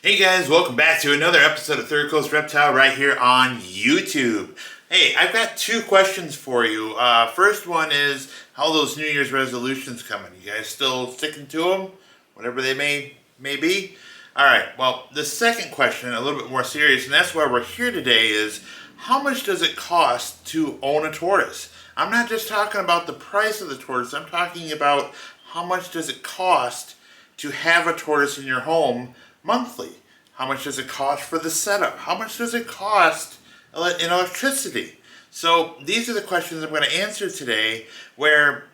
Hey guys, welcome back to another episode of Third Coast Reptile right here on YouTube. Hey, I've got two questions for you. First one is how those New Year's resolutions coming? You guys still sticking to them? Whatever they may be? Alright, well, the second question, a little bit more serious, and that's why we're here today, is how much does it cost to own a tortoise? I'm not just talking about the price of the tortoise, I'm talking about how much does it cost to have a tortoise in your home monthly. How much does it cost for the setup? How much does it cost in electricity? So these are the questions I'm going to answer today, where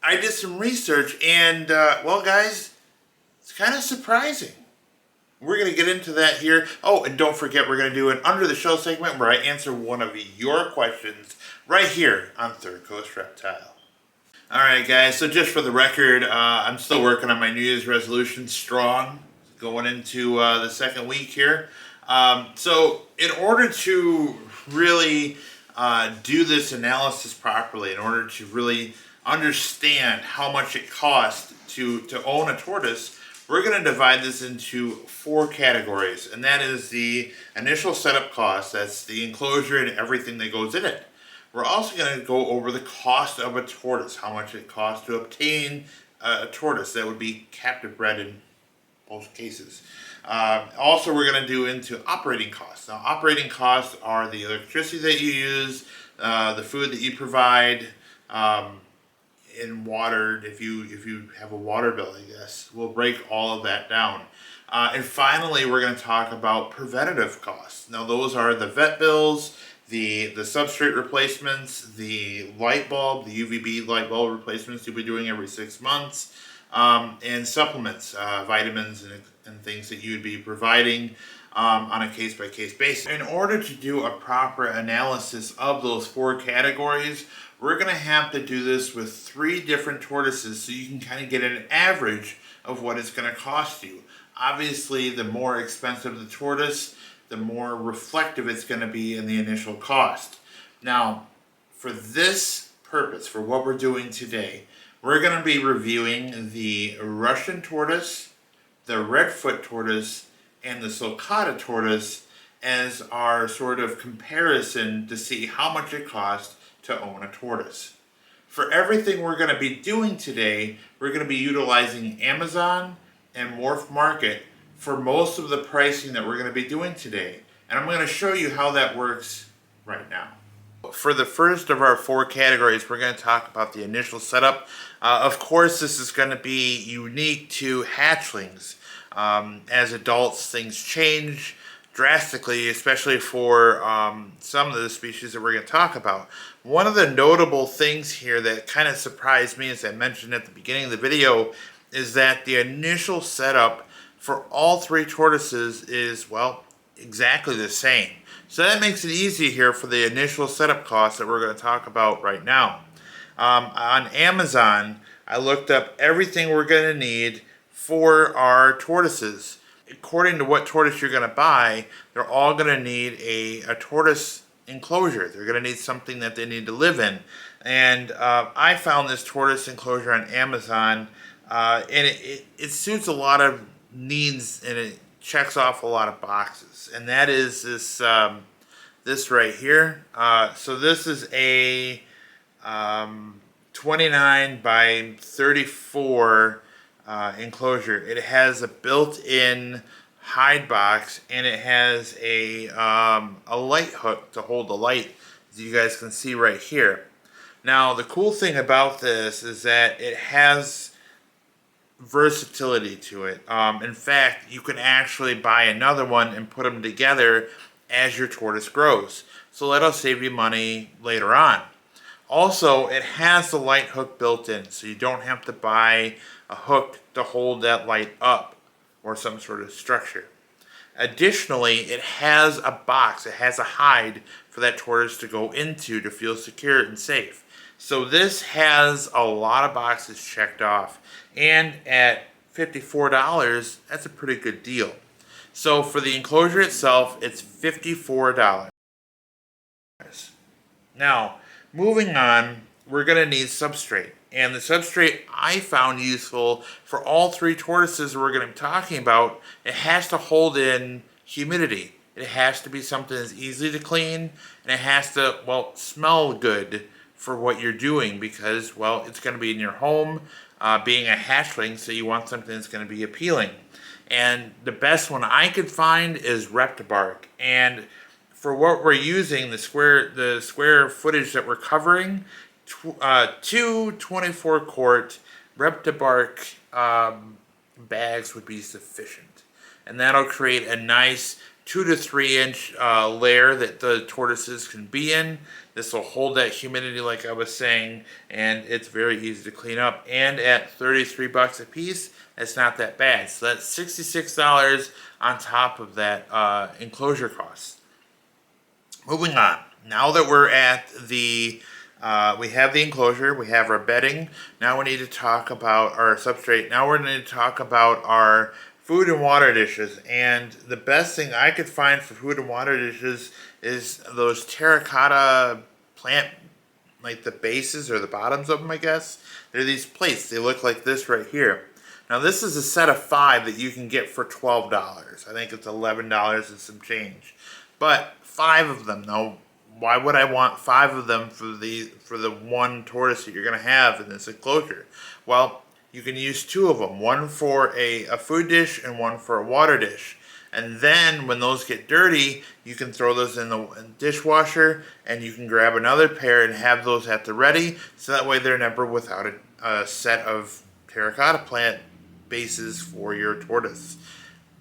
I did some research and, well guys, it's kind of surprising. We're going to get into that here. Oh, and don't forget, we're going to do an Under the Show segment where I answer one of your questions right here on Third Coast Reptile. Alright guys, so just for the record, I'm still working on my New Year's resolution strong, going into the second week here. So in order to really do this analysis properly, in order to really understand how much it costs to own a tortoise, we're going to divide this into four categories, and that is the initial setup cost, that's the enclosure and everything that goes in it. We're also going to go over the cost of a tortoise, how much it costs to obtain a tortoise that would be captive bred in most cases. Also, we're going to do into operating costs. Now, operating costs are the electricity that you use, the food that you provide, and water. If you have a water bill, I guess we'll break all of that down. And finally, we're going to talk about preventative costs. Now, those are the vet bills, the substrate replacements, the light bulb, the UVB light bulb replacements you'll be doing every 6 months, and supplements, vitamins and things that you would be providing on a case-by-case basis. In order to do a proper analysis of those four categories, we're going to have to do this with 3 different tortoises so you can kind of get an average of what it's going to cost you. Obviously, the more expensive the tortoise, the more reflective it's going to be in the initial cost. Now, for this purpose, for what we're doing today, we're going to be reviewing the Russian tortoise, the Redfoot tortoise, and the sulcata tortoise as our sort of comparison to see how much it costs to own a tortoise. For everything we're going to be doing today, we're going to be utilizing Amazon and Morph Market for most of the pricing that we're going to be doing today. And I'm going to show you how that works right now. For the first of our 4 categories, we're going to talk about the initial setup. Of course, this is going to be unique to hatchlings. As adults, things change drastically, especially for some of the species that we're going to talk about. One of the notable things here that kind of surprised me, as I mentioned at the beginning of the video, is that the initial setup for all 3 tortoises is, well, exactly the same. So that makes it easy here for the initial setup costs that we're going to talk about right now. On Amazon, I looked up everything we're going to need for our tortoises. According to what tortoise you're going to buy, they're all going to need a tortoise enclosure. They're going to need something that they need to live in. And I found this tortoise enclosure on Amazon, and it suits a lot of needs, and it checks off a lot of boxes. And that is this this right here. So this is a 29 by 34 enclosure. It has a built-in hide box, and it has a light hook to hold the light, as you guys can see right here. Now, the cool thing about this is that it has versatility to it. In fact, you can actually buy another one and put them together as your tortoise grows. So that'll save you money later on. Also, it has the light hook built in, so you don't have to buy a hook to hold that light up or some sort of structure. Additionally, it has a box, it has a hide for that tortoise to go into to feel secure and safe. So this has a lot of boxes checked off, and at $54, that's a pretty good deal. So for the enclosure itself, it's $54. Now, moving on, we're going to need substrate. And the substrate I found useful for all three tortoises we're going to be talking about, it has to hold in humidity. It has to be something that's easy to clean, and it has to, well, smell good for what you're doing because, well, it's going to be in your home, being a hatchling, so you want something that's going to be appealing. And the best one I could find is Reptile. And for what we're using, the square footage that we're covering, two 24-quart Reptile bags would be sufficient. And that'll create a nice 2 to 3 inch layer that the tortoises can be in. This will hold that humidity like I was saying, and it's very easy to clean up. And at $33 a piece, it's not that bad. So that's $66 on top of that enclosure cost. Moving on. Now that we're at the, we have the enclosure, we have our bedding. Now we need to talk about our substrate. Now we're going to talk about our food and water dishes. And the best thing I could find for food and water dishes is those terracotta plant, like the bases or the bottoms of them, I guess. They're these plates. They look like this right here. Now this is a set of 5 that you can get for $12. I think it's $11 and some change. But 5 of them. Now, why would I want 5 of them for the one tortoise that you're going to have in this enclosure? Well, you can use 2 of them. One for a food dish and one for a water dish. And then when those get dirty, you can throw those in the dishwasher and you can grab another pair and have those at the ready. So that way they're never without a set of terracotta plant bases for your tortoise.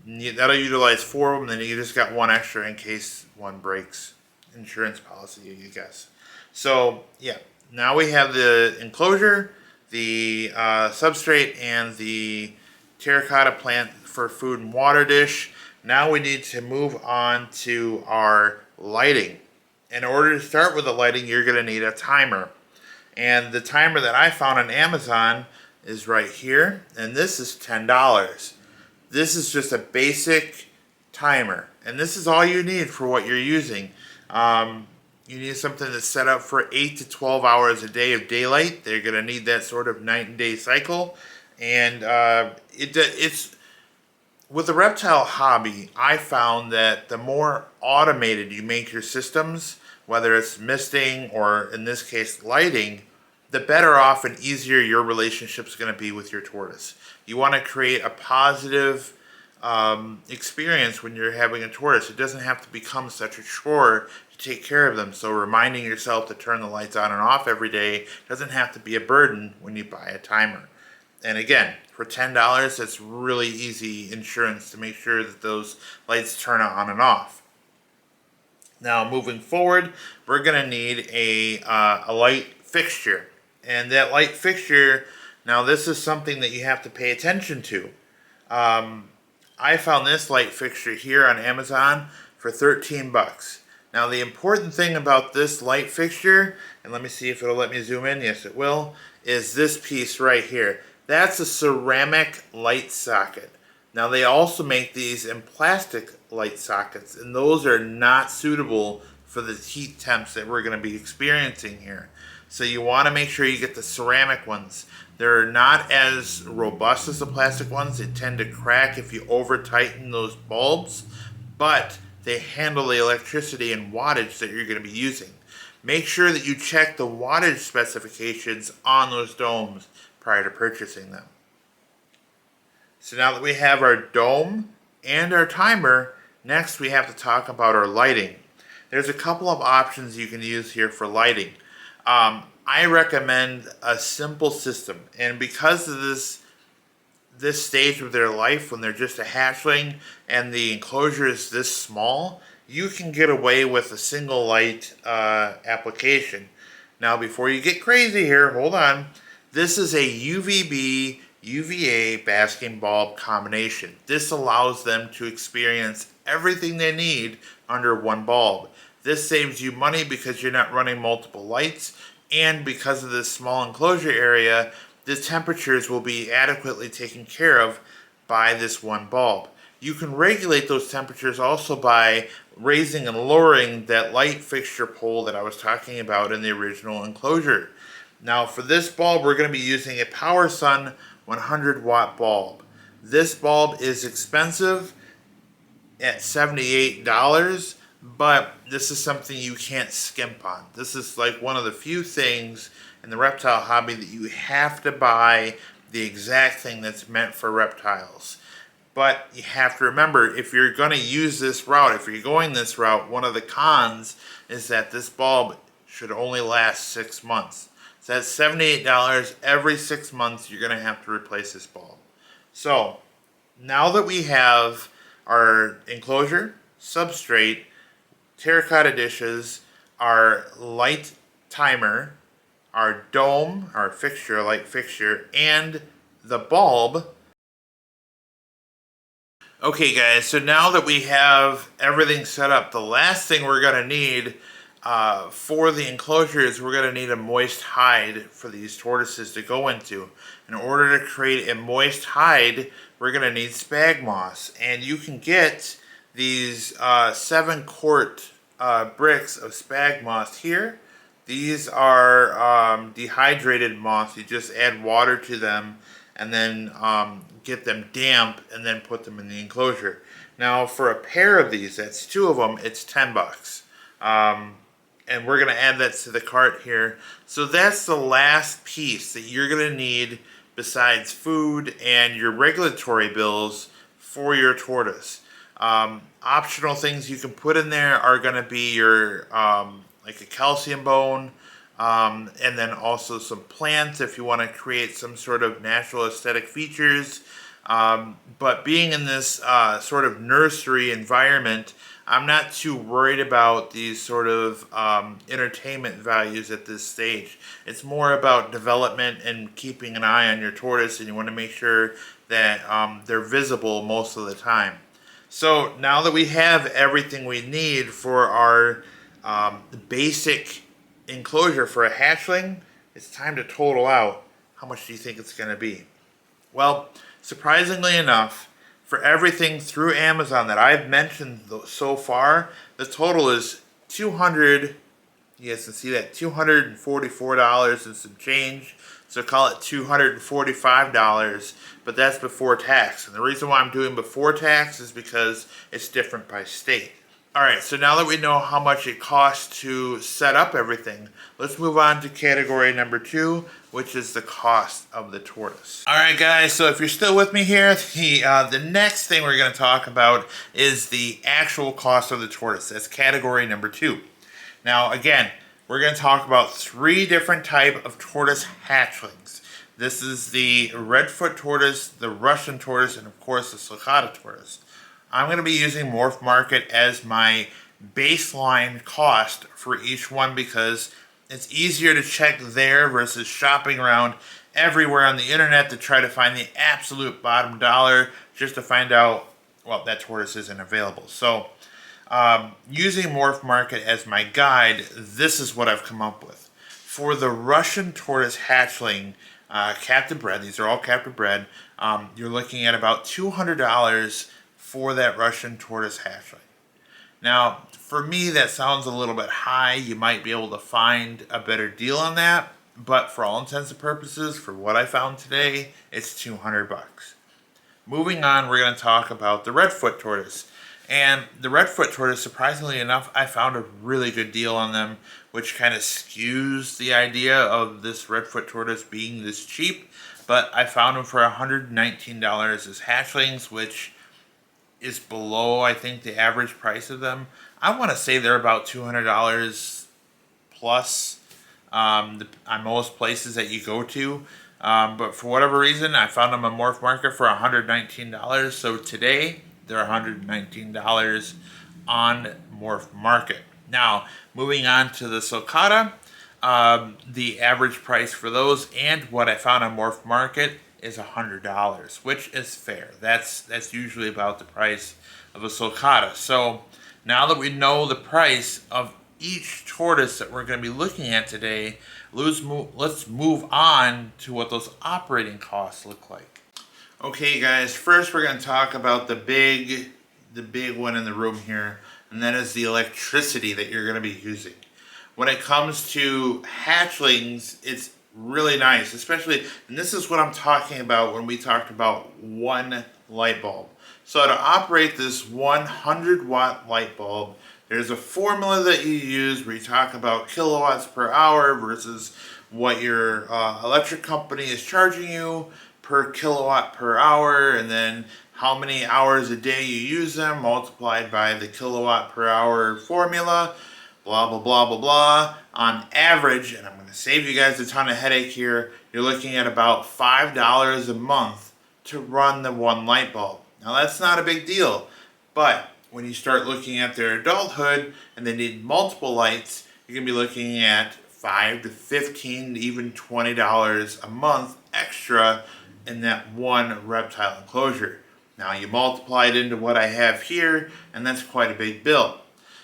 That'll utilize 4 of them, then you just got 1 extra in case one breaks. Insurance policy, you guess. So, yeah, now we have the enclosure, the substrate, and the terracotta plant for food and water dish. Now we need to move on to our lighting. In order to start with the lighting, you're going to need a timer. And the timer that I found on Amazon is right here, and this is $10. This is just a basic timer, and this is all you need for what you're using. You need something that's set up for 8 to 12 hours a day of daylight. They're going to need that sort of night and day cycle, and it's with the reptile hobby, I found that the more automated you make your systems, whether it's misting or in this case lighting, the better off and easier your relationship is going to be with your tortoise. You want to create a positive experience when you're having a tortoise. It doesn't have to become such a chore to take care of them. So reminding yourself to turn the lights on and off every day doesn't have to be a burden when you buy a timer. And again, for $10, that's really easy insurance to make sure that those lights turn on and off. Now, moving forward, we're going to need a light fixture. And that light fixture, now this is something that you have to pay attention to. I found this light fixture here on Amazon for $13. Now the important thing about this light fixture, and let me see if it'll let me zoom in, yes it will, is this piece right here. That's a ceramic light socket. Now they also make these in plastic light sockets, and those are not suitable for the heat temps that we're going to be experiencing here. So you want to make sure you get the ceramic ones. They're not as robust as the plastic ones. They tend to crack if you over tighten those bulbs, but they handle the electricity and wattage that you're going to be using. Make sure that you check the wattage specifications on those domes prior to purchasing them. So now that we have our dome and our timer, next we have to talk about our lighting. There's a couple of options you can use here for lighting. I recommend a simple system, and because of this stage of their life when they're just a hatchling and the enclosure is this small, you can get away with a single light application. Now before you get crazy here, hold on. This is a UVB UVA basking bulb combination. This allows them to experience everything they need under one bulb. This saves you money because you're not running multiple lights, and because of this small enclosure area, the temperatures will be adequately taken care of by this one bulb. You can regulate those temperatures also by raising and lowering that light fixture pole that I was talking about in the original enclosure. Now for this bulb, we're going to be using a PowerSun 100 watt bulb. This bulb is expensive at $78, but this is something you can't skimp on. This is like one of the few things in the reptile hobby that you have to buy the exact thing that's meant for reptiles. But you have to remember, if you're going to use this route, if you're going this route, one of the cons is that this bulb should only last 6 months. So that's $78 every 6 months. You're going to have to replace this bulb. So now that we have our enclosure, substrate, terracotta dishes, our light timer, our dome, our fixture, light fixture, and the bulb. Okay guys, so now that we have everything set up, the last thing we're going to need for the enclosure is we're going to need a moist hide for these tortoises to go into. In order to create a moist hide, we're going to need spag moss. And you can get these 7-quart bricks of spag moss here. These are dehydrated moss. You just add water to them and then get them damp and then put them in the enclosure. Now for a pair of these, that's 2 of them, it's $10. And we're going to add that to the cart here. So that's the last piece that you're going to need besides food and your regulatory bills for your tortoise. Optional things you can put in there are going to be your like a calcium bone, and then also some plants if you want to create some sort of natural aesthetic features. But being in this sort of nursery environment, I'm not too worried about these sort of entertainment values at this stage. It's more about development and keeping an eye on your tortoise, and you want to make sure that they're visible most of the time. So now that we have everything we need for our basic enclosure for a hatchling, it's time to total out. How much do you think it's going to be? Well, surprisingly enough, for everything through Amazon that I've mentioned so far, the total is $200. You guys can see that, $244 and some change. So call it $245, but that's before tax. And the reason why I'm doing before tax is because it's different by state. Alright, so now that we know how much it costs to set up everything, let's move on to category number 2, which is the cost of the tortoise. Alright guys, so if you're still with me here, the next thing we're going to talk about is the actual cost of the tortoise. That's category number 2. Now again, we're going to talk about 3 different types of tortoise hatchlings. This is the Redfoot tortoise, the Russian tortoise, and of course the sulcata tortoise. I'm going to be using Morph Market as my baseline cost for each one because it's easier to check there versus shopping around everywhere on the internet to try to find the absolute bottom dollar just to find out, well, that tortoise isn't available. So using Morph Market as my guide, this is what I've come up with. For the Russian tortoise hatchling, captive bred, these are all captive bred, you're looking at about $200 for that Russian tortoise hatchling. Now, for me, that sounds a little bit high. You might be able to find a better deal on that, but for all intents and purposes, for what I found today, it's $200. Moving on, we're going to talk about the Redfoot tortoise. And the Redfoot tortoise, surprisingly enough, I found a really good deal on them, which kind of skews the idea of this Redfoot tortoise being this cheap. But I found them for $119 as hatchlings, which is below, I think, the average price of them. I want to say they're about $200 plus on most places that you go to. But for whatever reason, I found them on Morph Market for $119. So today, they're $119 on Morph Market. Now, moving on to the sulcata, the average price for those and what I found on Morph Market is $100, which is fair. That's usually about the price of a sulcata. So now that we know the price of each tortoise that we're going to be looking at today, let's move on to what those operating costs look like. Okay guys, first we're going to talk about the big one in the room here, and that is the electricity that you're going to be using. When it comes to hatchlings, it's really nice, especially, and this is what I'm talking about when we talked about one light bulb. So to operate this 100-watt light bulb, there's a formula that you use where you talk about kilowatts per hour versus what your electric company is charging you per kilowatt per hour, and then how many hours a day you use them multiplied by the kilowatt per hour formula, blah, blah, blah, blah, blah. On average, and I'm going to save you guys a ton of headache here, you're looking at about $5 a month to run the one light bulb. Now that's not a big deal, but when you start looking at their adulthood and they need multiple lights, you're going to be looking at $5 to $15 to even $20 a month extra in that one reptile enclosure. Now you multiply it into what I have here, and that's quite a big bill.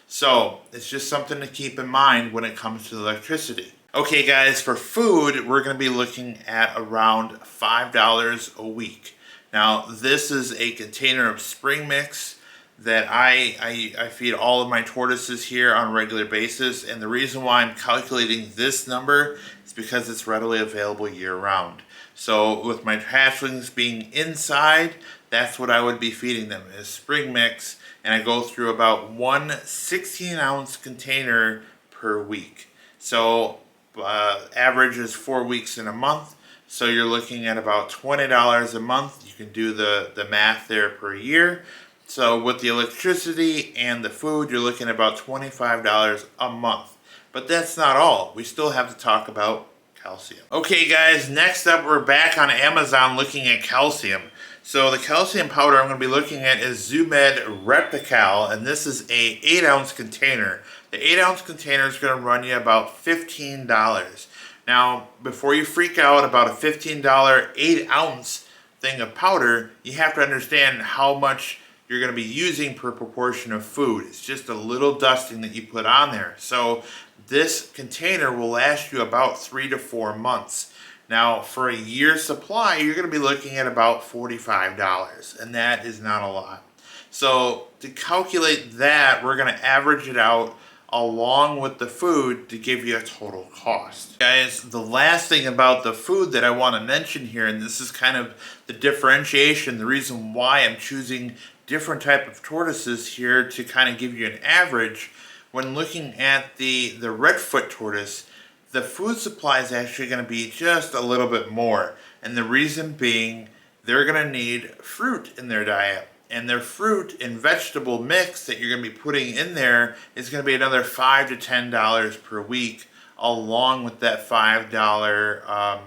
So it's just something to keep in mind when it comes to electricity. Okay guys, for food, we're going to be looking at around $5 a week. Now this is a container of spring mix that I feed all of my tortoises here on a regular basis, and the reason why I'm calculating this number is because it's readily available year-round. So with my hatchlings being inside, that's what I would be feeding them, is spring mix, and I go through about one 16-ounce container per week. So average is 4 weeks in a month, so you're looking at about $20 a month. You can do the math there per year. So with the electricity and the food, you're looking at about $25 a month. But that's not all. We still have to talk about calcium. Okay guys, next up we're back on Amazon looking at calcium. So the calcium powder I'm going to be looking at is Zoomed Reptile, and this is a 8-ounce container. The 8-ounce container is going to run you about $15. Now, before you freak out about a $15 8-ounce thing of powder, you have to understand how much you're going to be using per proportion of food. It's just a little dusting that you put on there. So this container will last you about 3 to 4 months. Now, for a year's supply, you're going to be looking at about $45, and that is not a lot. So to calculate that, we're going to average it out along with the food to give you a total cost. Guys, the last thing about the food that I want to mention here, and this is kind of the differentiation, the reason why I'm choosing different type of tortoises here to kind of give you an average. When looking at the redfoot tortoise, the food supply is actually going to be just a little bit more, and the reason being they're going to need fruit in their diet, and their fruit and vegetable mix that you're going to be putting in there is going to be another $5 to $10 per week, along with that $5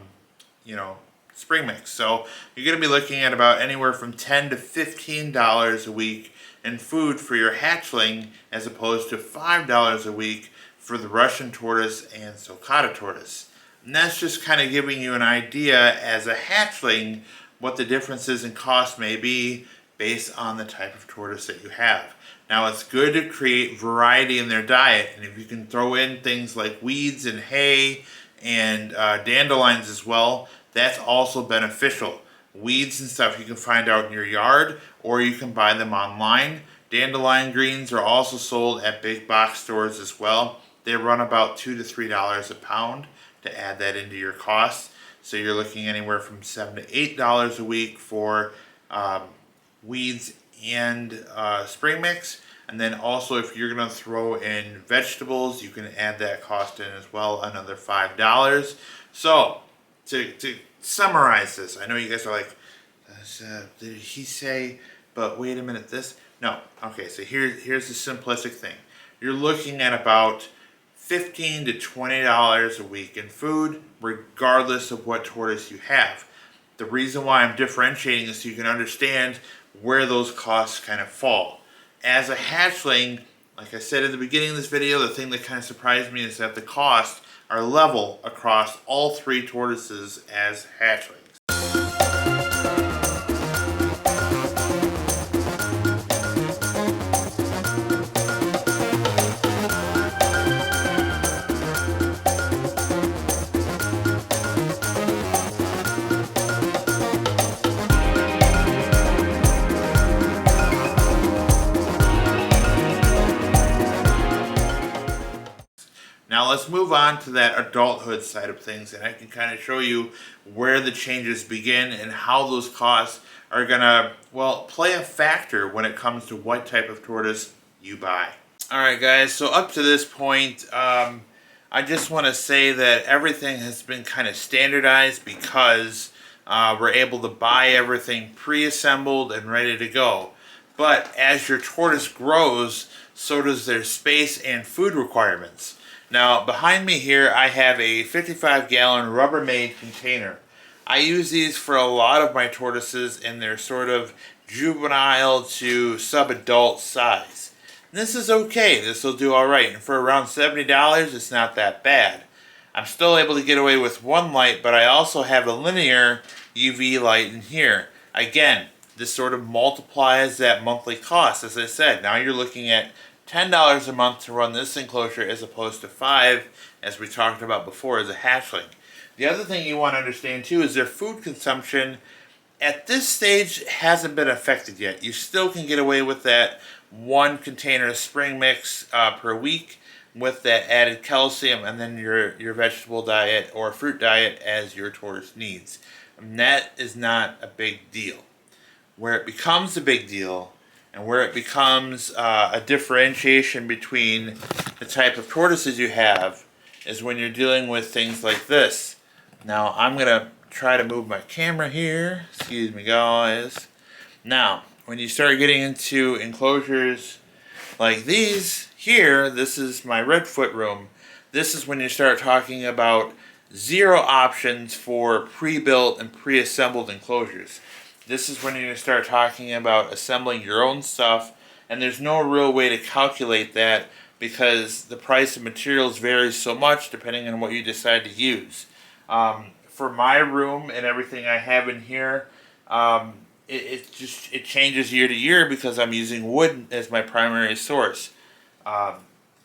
spring mix. So you're going to be looking at about anywhere from $10 to $15 a week in food for your hatchling, as opposed to $5 a week for the Russian tortoise and sulcata tortoise. And that's just kind of giving you an idea as a hatchling what the differences in cost may be based on the type of tortoise that you have. Now it's good to create variety in their diet, and if you can throw in things like weeds and hay and dandelions as well, that's also beneficial. Weeds and stuff you can find out in your yard, or you can buy them online. Dandelion greens are also sold at big box stores as well. They run about $2 to $3 a pound to add that into your cost. So you're looking anywhere from $7 to $8 a week for weeds and spring mix. And then also if you're going to throw in vegetables, you can add that cost in as well, another $5. So to summarize this, I know you guys are like, did he say, but wait a minute, this? No. Okay, so here's the simplistic thing. You're looking at about $15 to $20 a week in food, regardless of what tortoise you have. The reason why I'm differentiating is so you can understand where those costs kind of fall. As a hatchling, like I said at the beginning of this video, the thing that kind of surprised me is that the costs are level across all 3 tortoises as hatchlings. Now let's move on to that adulthood side of things, and I can kind of show you where the changes begin and how those costs are gonna, well, play a factor when it comes to what type of tortoise you buy. Alright guys, so up to this point, I just want to say that everything has been kind of standardized because we're able to buy everything pre-assembled and ready to go. But as your tortoise grows, so does their space and food requirements. Now, behind me here, I have a 55-gallon Rubbermaid container. I use these for a lot of my tortoises in their sort of juvenile to sub-adult size. And this is okay. This will do alright. And for around $70, it's not that bad. I'm still able to get away with one light, but I also have a linear UV light in here. Again, this sort of multiplies that monthly cost. As I said, now you're looking at $10 a month to run this enclosure as opposed to $5, as we talked about before, as a hatchling. The other thing you want to understand too is their food consumption at this stage hasn't been affected yet. You still can get away with that one container of spring mix per week with that added calcium, and then your vegetable diet or fruit diet as your tortoise needs. And that is not a big deal. Where it becomes a big deal and where it becomes a differentiation between the type of tortoises you have is when you're dealing with things like this. Now, I'm going to try to move my camera here. Excuse me, guys. Now, when you start getting into enclosures like these, here, this is my Redfoot room. This is when you start talking about 0 options for pre-built and pre-assembled enclosures. This is when you start talking about assembling your own stuff, and there's no real way to calculate that because the price of materials varies so much depending on what you decide to use. For my room and everything I have in here, it changes year to year because I'm using wood as my primary source.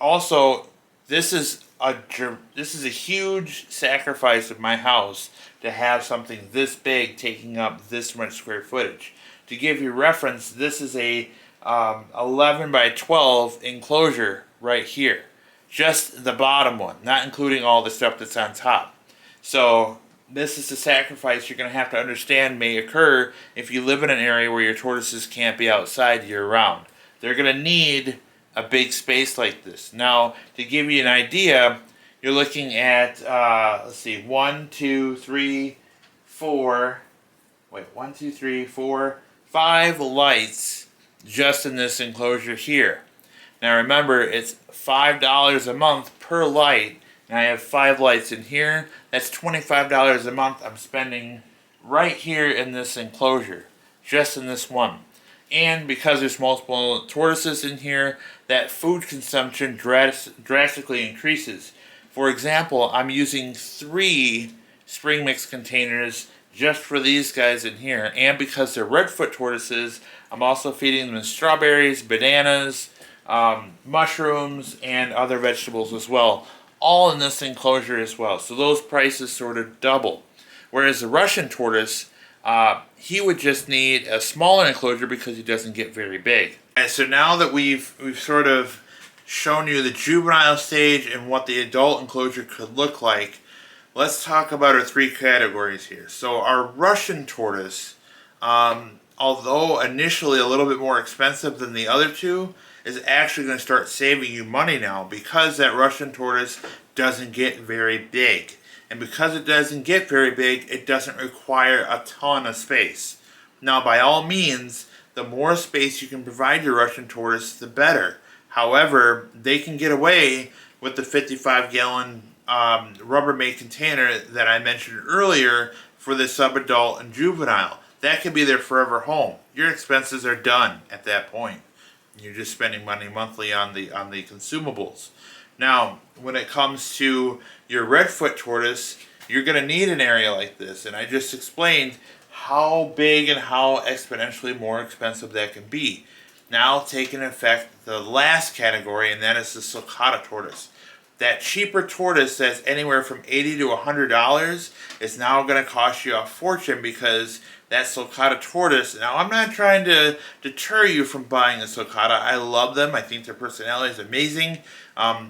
Also, this is a huge sacrifice of my house to have something this big taking up this much square footage. To give you reference, this is a 11 by 12 enclosure right here. Just the bottom one, not including all the stuff that's on top. So this is the sacrifice you're going to have to understand may occur if you live in an area where your tortoises can't be outside year-round. They're going to need a big space like this. Now, to give you an idea, you're looking at, let's see, 1, 2, 3, 4, 5 lights just in this enclosure here. Now remember, it's $5 a month per light, and I have 5 lights in here. That's $25 a month I'm spending right here in this enclosure, just in this one. And because there's multiple tortoises in here, that food consumption drastically increases. For example, I'm using 3 spring mix containers just for these guys in here. And because they're redfoot tortoises, I'm also feeding them strawberries, bananas, mushrooms, and other vegetables as well. All in this enclosure as well. So those prices sort of double. Whereas the Russian tortoise, he would just need a smaller enclosure because he doesn't get very big. And so now that we've sort of shown you the juvenile stage and what the adult enclosure could look like, let's talk about our 3 categories here. So our Russian tortoise, although initially a little bit more expensive than the other 2, is actually going to start saving you money now because that Russian tortoise doesn't get very big. And because it doesn't get very big, it doesn't require a ton of space. Now, by all means, the more space you can provide your Russian tortoise, the better. However, they can get away with the 55-gallon Rubbermaid container that I mentioned earlier for the subadult and juvenile. That could be their forever home. Your expenses are done at that point. You're just spending money monthly on the consumables. Now, when it comes to your redfoot tortoise, you're going to need an area like this. And I just explained how big and how exponentially more expensive that can be. Now, taking effect the last category, and that is the sulcata tortoise. That cheaper tortoise that's anywhere from $80 to $100 is now going to cost you a fortune because that sulcata tortoise. Now, I'm not trying to deter you from buying a sulcata. I love them. I think their personality is amazing.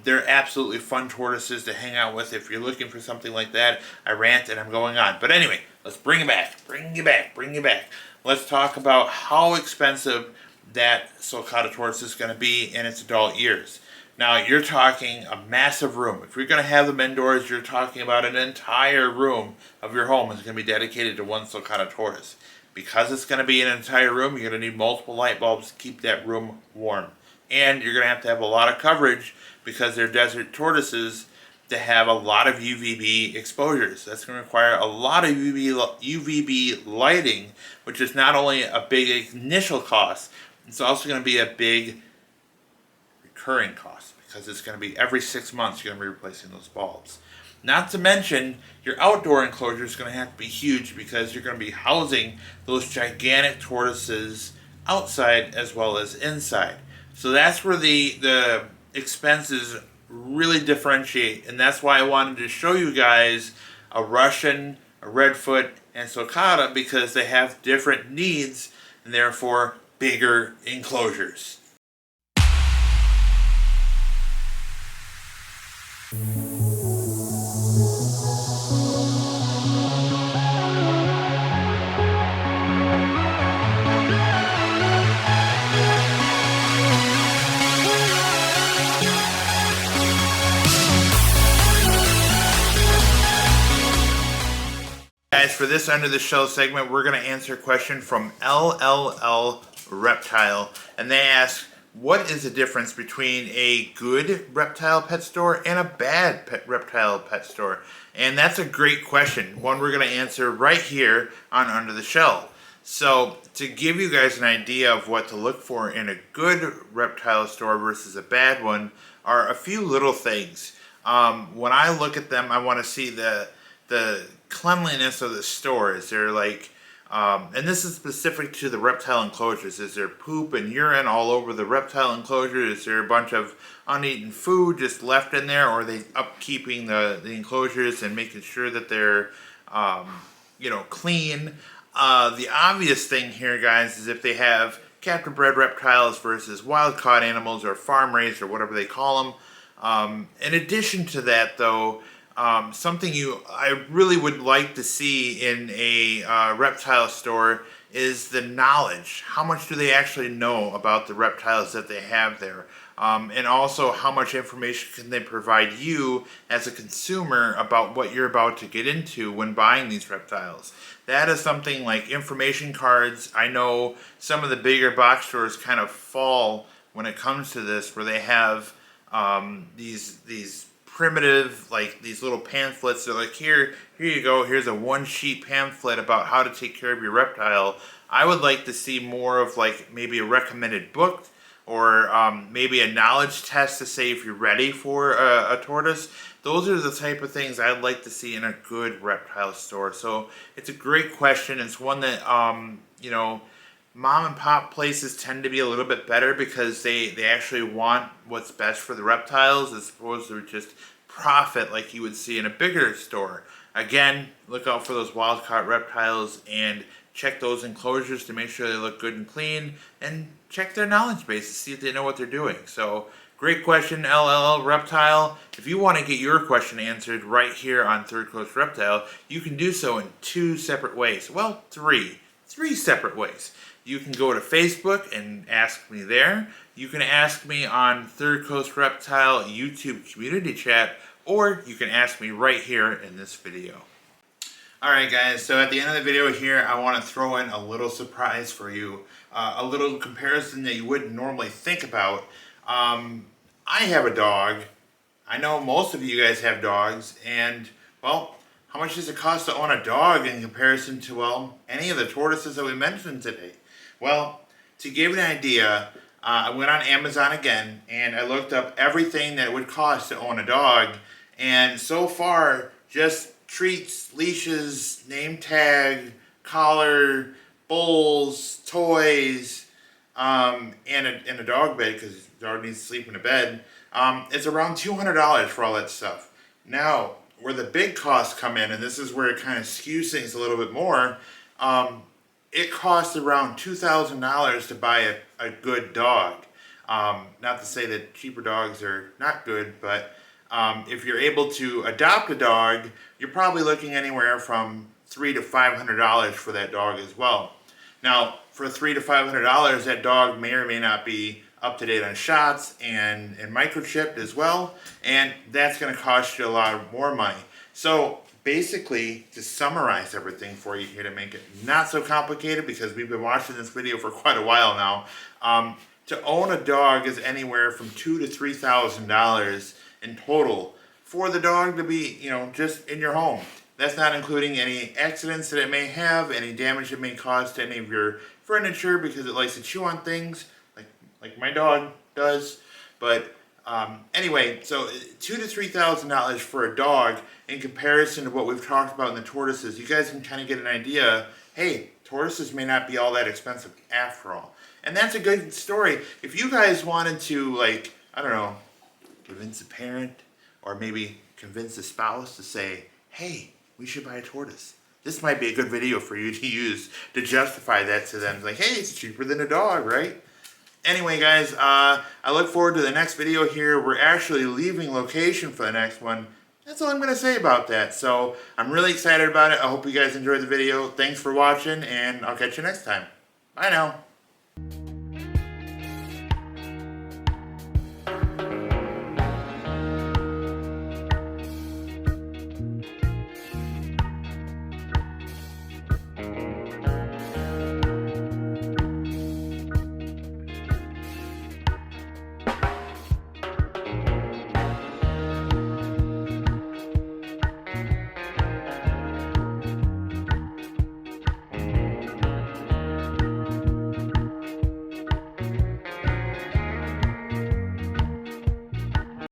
They're absolutely fun tortoises to hang out with. If you're looking for something like that, I rant and I'm going on. But anyway, let's bring it back. Let's talk about how expensive that sulcata tortoise is going to be in its adult years. Now, you're talking a massive room. If you're going to have them indoors, you're talking about an entire room of your home is going to be dedicated to one sulcata tortoise. Because it's going to be an entire room, you're going to need multiple light bulbs to keep that room warm. And you're going to have a lot of coverage because they're desert tortoises to have a lot of UVB exposures. That's going to require a lot of UVB lighting, which is not only a big initial cost, it's also going to be a big recurring cost because it's going to be every 6 months you're going to be replacing those bulbs. Not to mention, your outdoor enclosure is going to have to be huge because you're going to be housing those gigantic tortoises outside as well as inside. So that's where the expenses really differentiate, and that's why I wanted to show you guys a Russian, a Redfoot, and sulcata because they have different needs and therefore bigger enclosures. Guys, for this Under the Shell segment, we're going to answer a question from LLL Reptile. And they ask, what is the difference between a good reptile pet store and a bad reptile pet store? And that's a great question. One we're going to answer right here on Under the Shell. So, to give you guys an idea of what to look for in a good reptile store versus a bad one are a few little things. When I look at them, I want to see the cleanliness of the store. Is there and this is specific to the reptile enclosures, is there poop and urine all over the reptile enclosure? Is there a bunch of uneaten food just left in there, or are they upkeeping the enclosures and making sure that they're clean? The obvious thing here, guys, is if they have captive bred reptiles versus wild caught animals or farm raised or whatever they call them. In addition to that, though, something I really would like to see in a reptile store is the knowledge. How much do they actually know about the reptiles that they have there? And also, how much information can they provide you as a consumer about what you're about to get into when buying these reptiles? That is something like information cards. I know some of the bigger box stores kind of fall when it comes to this, where they have these primitive, like these little pamphlets. They're like, here you go, here's a one-sheet pamphlet about how to take care of your reptile. I would like to see more of like maybe a recommended book, or maybe a knowledge test to say if you're ready for a tortoise. Those are the type of things I'd like to see in a good reptile store. So it's a great question. It's one that mom and pop places tend to be a little bit better because they actually want what's best for the reptiles as opposed to just profit like you would see in a bigger store. Again, look out for those wild caught reptiles and check those enclosures to make sure they look good and clean, and check their knowledge base to see if they know what they're doing. So, great question, LLL Reptile. If you want to get your question answered right here on Third Coast Reptile, you can do so in two separate ways. Well, three separate ways. You can go to Facebook and ask me there. You can ask me on Third Coast Reptile YouTube community chat, or you can ask me right here in this video. Alright guys, so at the end of the video here, I want to throw in a little surprise for you. A little comparison that you wouldn't normally think about. I have a dog. I know most of you guys have dogs, and, well, how much does it cost to own a dog in comparison to, well, any of the tortoises that we mentioned today? Well, to give you an idea, I went on Amazon again, and I looked up everything that it would cost to own a dog, and so far, just treats, leashes, name tag, collar, bowls, toys, and a dog bed, because the dog needs to sleep in a bed, it's around $200 for all that stuff. Now, where the big costs come in, and this is where it kind of skews things a little bit more, it costs around $2,000 to buy a good dog. Not to say that cheaper dogs are not good, but if you're able to adopt a dog, you're probably looking anywhere from $300 to $500 for that dog as well. Now, for $300 to $500, that dog may or may not be up to date on shots and microchipped as well, and that's going to cost you a lot more money. So basically, to summarize everything for you here to make it not so complicated, because we've been watching this video for quite a while now, to own a dog is anywhere from $2,000 to $3,000 in total for the dog to be, just in your home. That's not including any accidents that it may have, any damage it may cause to any of your furniture because it likes to chew on things, like my dog does. But anyway, so $2,000 to $3,000 for a dog in comparison to what we've talked about in the tortoises. You guys can kind of get an idea. Hey, tortoises may not be all that expensive after all. And that's a good story. If you guys wanted to, I don't know, convince a parent or maybe convince a spouse to say, hey, we should buy a tortoise. This might be a good video for you to use to justify that to them. Like, hey, it's cheaper than a dog, right? Anyway, guys, I look forward to the next video here. We're actually leaving location for the next one. That's all I'm going to say about that. So I'm really excited about it. I hope you guys enjoyed the video. Thanks for watching, and I'll catch you next time. Bye now.